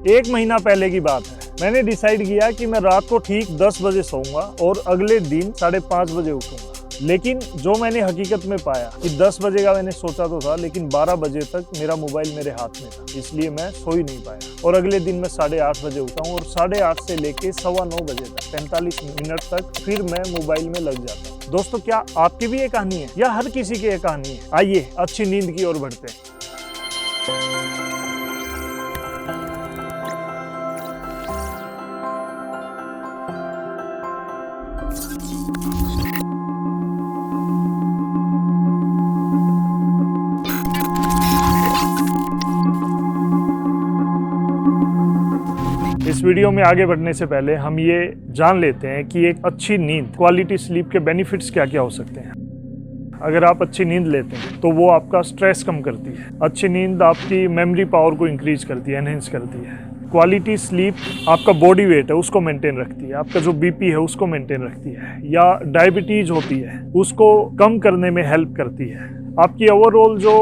1 महीना पहले की बात है। मैंने डिसाइड किया कि मैं रात को ठीक 10 बजे सोऊंगा और अगले दिन 5:30 बजे उठूंगा। लेकिन जो मैंने हकीकत में पाया कि 10 बजे का मैंने सोचा तो था, लेकिन 12 बजे तक मेरा मोबाइल मेरे हाथ में था, इसलिए मैं सो ही नहीं पाया। और अगले दिन मैं 8:30 बजे उठा हूँ और 8:30 से लेके 9:15 बजे तक 45 मिनट तक फिर मैं मोबाइल में लग जाता हूँ। दोस्तों, क्या आपकी भी ये कहानी है या हर किसी की ये कहानी है? आइए अच्छी नींद की ओर बढ़ते हैं। इस वीडियो में आगे बढ़ने से पहले हम ये जान लेते हैं कि एक अच्छी नींद, क्वालिटी स्लीप के बेनिफिट्स क्या क्या हो सकते हैं। अगर आप अच्छी नींद लेते हैं तो वो आपका स्ट्रेस कम करती है। अच्छी नींद आपकी मेमोरी पावर को इंक्रीज करती है, एनहेंस करती है। क्वालिटी स्लीप आपका बॉडी वेट है उसको मेंटेन रखती है, आपका जो बीपी है उसको मेंटेन रखती है, या डायबिटीज होती है उसको कम करने में हेल्प करती है। आपकी ओवरऑल जो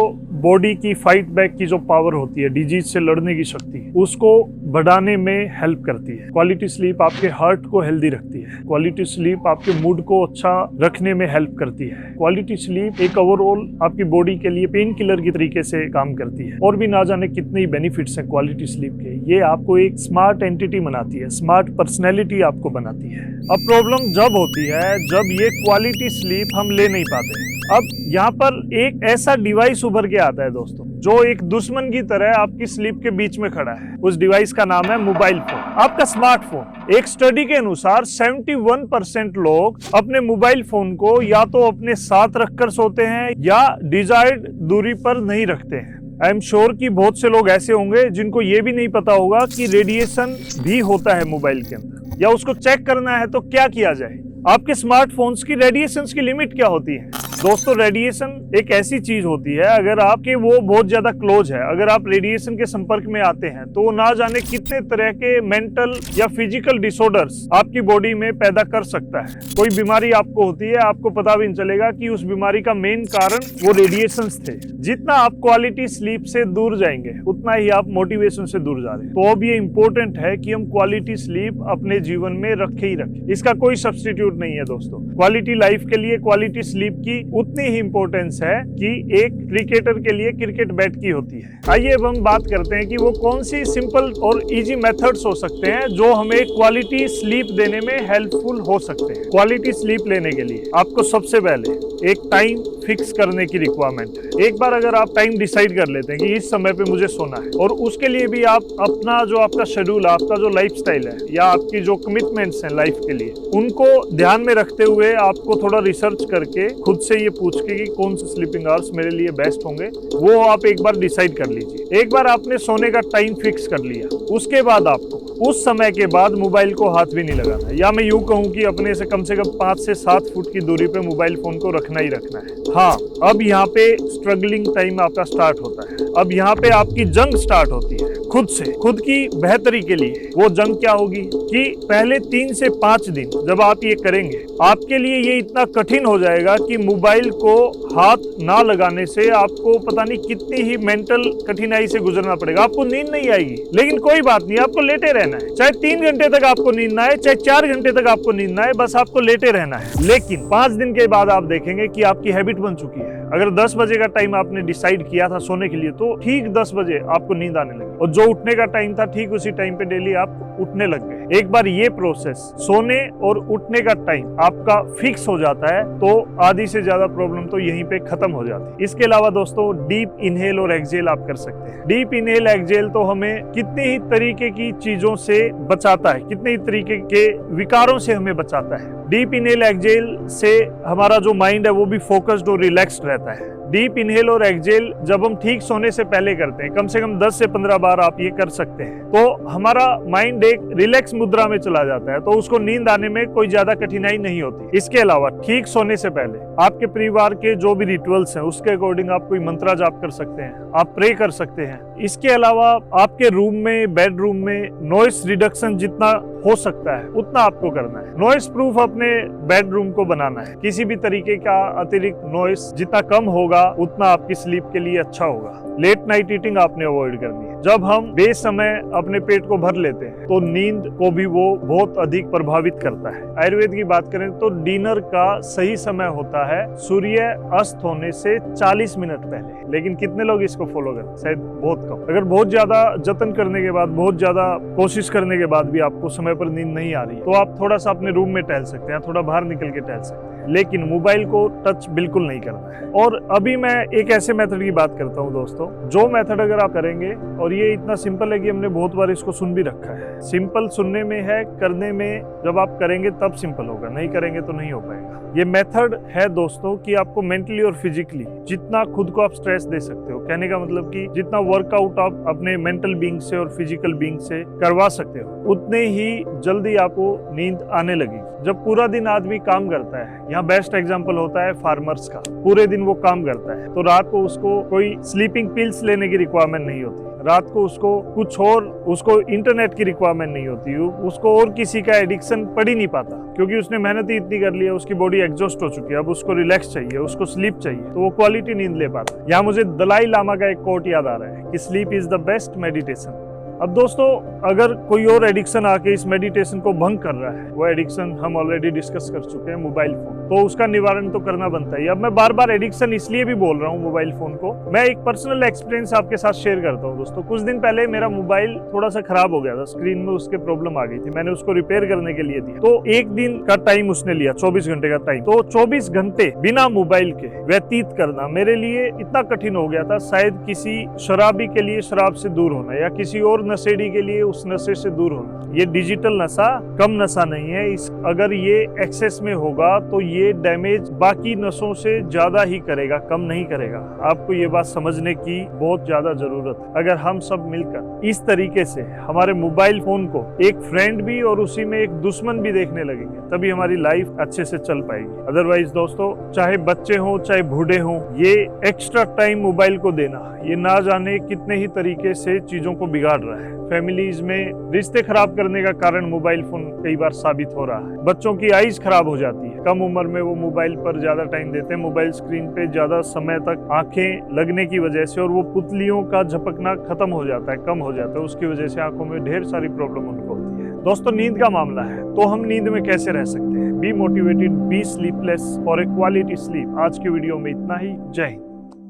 बॉडी की फाइट बैक की जो पावर होती है, डिजीज से लड़ने की शक्ति, उसको बढ़ाने में हेल्प करती है। क्वालिटी स्लीप आपके हार्ट को हेल्दी रखती है। क्वालिटी स्लीप आपके मूड को अच्छा रखने में हेल्प करती है। क्वालिटी स्लीप एक ओवरऑल आपकी बॉडी के लिए पेन किलर की तरीके से काम करती है। और भी ना जाने कितने ही बेनिफिट्स हैं क्वालिटी स्लीप के। ये आपको एक स्मार्ट एंटिटी बनाती है, स्मार्ट पर्सनैलिटी आपको बनाती है। अब प्रॉब्लम जब होती है जब ये क्वालिटी स्लीप हम ले नहीं पाते। अब यहाँ पर एक ऐसा डिवाइस उभर के आता है दोस्तों, जो एक दुश्मन की तरह आपकी स्लीप के बीच में खड़ा है। उस डिवाइस का नाम है मोबाइल फोन, आपका स्मार्टफोन। एक स्टडी के अनुसार 71% लोग अपने मोबाइल फोन को या तो अपने साथ रखकर सोते हैं या डिजायर्ड दूरी पर नहीं रखते हैं। आई एम श्योर कि बहुत से लोग ऐसे होंगे जिनको ये भी नहीं पता होगा कि रेडिएशन भी होता है मोबाइल के अंदर, या उसको चेक करना है तो क्या किया जाए। आपके स्मार्टफोन्स की रेडिएशन की लिमिट क्या होती है? दोस्तों, रेडिएशन एक ऐसी चीज होती है, अगर आपके वो बहुत ज्यादा क्लोज है, अगर आप रेडिएशन के संपर्क में आते हैं तो ना जाने कितने तरह के मेंटल या फिजिकल डिसऑर्डर्स आपकी बॉडी में पैदा कर सकता है। कोई बीमारी आपको होती है, आपको पता भी नहीं चलेगा कि उस बीमारी का मेन कारण वो रेडिएशंस थे। जितना आप क्वालिटी स्लीप से दूर जाएंगे उतना ही आप मोटिवेशन से दूर जा रहे हैं। तो अब ये इंपॉर्टेंट है कि हम क्वालिटी स्लीप अपने जीवन में रखे ही रखें। इसका कोई सब्स्टिट्यूट नहीं है दोस्तों। क्वालिटी लाइफ के लिए क्वालिटी स्लीप की उतनी ही इंपॉर्टेंस है कि एक क्रिकेटर के लिए क्रिकेट बैट की होती है। आइए अब हम बात करते हैं कि वो कौन सी सिंपल और इजी मेथड्स हो सकते हैं जो हमें क्वालिटी स्लीप देने में हेल्पफुल हो सकते हैं। क्वालिटी स्लीप लेने के लिए आपको सबसे पहले एक टाइम फिक्स करने की रिक्वायरमेंट है। एक बार अगर आप टाइम डिसाइड कर लेते हैं कि इस समय पे मुझे सोना है, और उसके लिए भी आप अपना जो आपका शेड्यूल, आपका जो लाइफस्टाइल है या आपकी जो कमिटमेंट्स हैं लाइफ के लिए, उनको ध्यान में रखते हुए आपको थोड़ा रिसर्च करके खुद से ये पूछ के कि कौन से स्लीपिंग आवर्स मेरे लिए बेस्ट होंगे, वो आप एक बार डिसाइड कर लीजिए। एक बार आपने सोने का टाइम फिक्स कर लिया, उसके बाद आपको उस समय के बाद मोबाइल को हाथ भी नहीं लगाना है, या मैं यूं कहूं कि अपने से कम 5 से 7 फुट की दूरी पे मोबाइल फोन को रखना ही रखना है। हाँ, अब यहाँ पे स्ट्रगलिंग टाइम आपका स्टार्ट होता है। अब यहाँ पे आपकी जंग स्टार्ट होती है खुद से, खुद की बेहतरी के लिए। वो जंग क्या होगी कि पहले 3 से 5 दिन जब आप ये करेंगे, आपके लिए ये इतना कठिन हो जाएगा कि मोबाइल को हाथ ना लगाने से आपको पता नहीं कितनी ही मेंटल कठिनाई से गुजरना पड़ेगा। आपको नींद नहीं आएगी, लेकिन कोई बात नहीं, आपको लेटे रहना है। चाहे 3 घंटे तक आपको नींद ना आए, चाहे 4 घंटे तक आपको नींद ना आए, बस आपको लेटे रहना है। लेकिन 5 दिन के बाद आप देखेंगे कि आपकी हैबिट बन चुकी है। अगर 10 बजे का टाइम आपने डिसाइड किया था सोने के लिए, तो ठीक 10 बजे आपको नींद आने लगी, और जो उठने का टाइम था ठीक उसी टाइम पे डेली आप उठने लग गए। एक बार ये प्रोसेस, सोने और उठने का टाइम आपका फिक्स हो जाता है, तो आधी से ज्यादा प्रॉब्लम तो यहीं पे खत्म हो जाती है। इसके अलावा दोस्तों, डीप इनहेल और एक्सहेल आप कर सकते हैं। डीप इनहेल एक्सहेल तो हमें कितनी ही तरीके की चीजों से बचाता है, कितने ही तरीके के विकारों से हमें बचाता है। डीप इनहेल एक्सहेल से हमारा जो माइंड है वो भी फोकस्ड और रिलैक्स्ड रहता है। डीप इनहेल और एक्सहेल जब हम ठीक सोने से पहले करते हैं, कम से कम 10 से 15 बार आप ये कर सकते हैं, तो हमारा माइंड एक रिलैक्स मुद्रा में चला जाता है, तो उसको नींद आने में कोई ज्यादा कठिनाई नहीं होती। इसके अलावा ठीक सोने से पहले आपके परिवार के जो भी रिचुअल्स हैं उसके अकॉर्डिंग आप कोई मंत्रा जाप कर सकते हैं, आप प्रे कर सकते हैं, इसके अलावा आपके रूम में, बेडरूम में नॉइस रिडक्शन जितना हो सकता है उतना आपको करना है। नॉइस प्रूफ अपने बेडरूम को बनाना है। किसी भी तरीके का अतिरिक्त नॉइस जितना कम होगा उतना आपकी स्लीप के लिए अच्छा होगा। लेट नाइट ईटिंग आपने अवॉइड करनी है। जब हम बेसमय अपने पेट को भर लेते हैं तो नींद को भी वो बहुत अधिक प्रभावित करता है। आयुर्वेद की बात करें तो डिनर का सही समय होता है सूर्य अस्त होने से 40 मिनट पहले। लेकिन कितने लोग इसको फॉलो करते हैं? शायद बहुत कम। अगर बहुत ज्यादा जतन करने के बाद, बहुत ज्यादा कोशिश करने के बाद भी आपको समय पर नींद नहीं आ रही है तो आप थोड़ा सा अपने रूम में टहल सकते हैं, थोड़ा बाहर निकल के टहल सकते हैं, लेकिन मोबाइल को टच बिल्कुल नहीं करना है। और अभी मैं एक ऐसे मेथड की बात करता हूँ दोस्तों, जो मेथड अगर आप करेंगे, और ये इतना सिंपल है कि हमने बहुत बार इसको सुन भी रखा है। सिंपल सुनने में है, करने में जब आप करेंगे तब सिंपल होगा, नहीं करेंगे तो नहीं हो पाएगा। ये मेथड है दोस्तों कि आपको मेंटली और फिजिकली जितना खुद को आप स्ट्रेस दे सकते हो, कहने का मतलब कि जितना वर्कआउट आप अपने मेंटल बीइंग से और फिजिकल बीइंग से करवा सकते हो, उतने ही जल्दी आपको नींद आने लगेगी। जब पूरा दिन आदमी काम करता है, यहाँ बेस्ट एग्जांपल होता है फार्मर्स का, पूरे दिन वो काम करता है तो रात को उसको कोई स्लीपिंग पिल्स लेने की रिक्वायरमेंट नहीं होती, रात को उसको कुछ और, उसको इंटरनेट की रिक्वायरमेंट नहीं होती, उसको और किसी का एडिक्शन पड़ ही नहीं पाता, क्योंकि उसने मेहनत ही इतनी कर ली है, उसकी बॉडी एग्जॉस्ट हो चुकी है, अब उसको रिलैक्स चाहिए, उसको स्लीप चाहिए, तो वो क्वालिटी नींद ले पाता है। यहाँ मुझे दलाई लामा का एक कोट याद आ रहा है कि sleep is the best meditation. अब दोस्तों अगर कोई और एडिक्शन आके इस मेडिटेशन को भंग कर रहा है, वो एडिक्शन हम ऑलरेडी डिस्कस कर चुके हैं, मोबाइल फोन, तो उसका निवारण तो करना बनता है। अब मैं बार बार एडिक्शन इसलिए भी बोल रहा हूँ मोबाइल फोन को, मैं एक पर्सनल एक्सपीरियंस आपके साथ शेयर करता हूँ दोस्तों। कुछ दिन पहले मेरा मोबाइल थोड़ा सा खराब हो गया था, स्क्रीन में उसके प्रॉब्लम आ गई थी, मैंने उसको रिपेयर करने के लिए दिया, तो एक दिन का टाइम उसने लिया, 24 घंटे का टाइम। तो 24 घंटे बिना मोबाइल के व्यतीत करना मेरे लिए इतना कठिन हो गया था, शायद किसी शराबी के लिए शराब से दूर होना या किसी और नशेड़ी के लिए उस नशे से दूर होना। ये डिजिटल नशा कम नशा नहीं है, अगर ये एक्सेस में होगा तो ये डैमेज बाकी नशों से ज्यादा ही करेगा, कम नहीं करेगा। आपको ये बात समझने की बहुत ज्यादा जरूरत है। अगर हम सब मिलकर इस तरीके से हमारे मोबाइल फोन को एक फ्रेंड भी और उसी में एक दुश्मन भी देखने लगेंगे, तभी हमारी लाइफ अच्छे से चल पाएगी। अदरवाइज दोस्तों, चाहे बच्चे हों चाहे बूढ़े हों, ये एक्स्ट्रा टाइम मोबाइल को देना, ये ना जाने कितने ही तरीके से चीजों को बिगाड़ रहा है। फैमिलीज में रिश्ते खराब करने का कारण मोबाइल फोन कई बार साबित हो रहा है। बच्चों की आईज खराब हो जाती है, कम उम्र में वो मोबाइल पर ज्यादा टाइम देते हैं, मोबाइल स्क्रीन पे ज्यादा समय तक आंखें लगने की वजह से, और वो पुतलियों का झपकना खत्म हो जाता है, कम हो जाता है, उसकी वजह से आंखों में ढेर सारी प्रॉब्लम उनको होती है। दोस्तों नींद का मामला है तो हम नींद में कैसे रह सकते हैं? Be motivated, be sleepless for a quality sleep. आज की वीडियो में इतना ही। जय हिंद।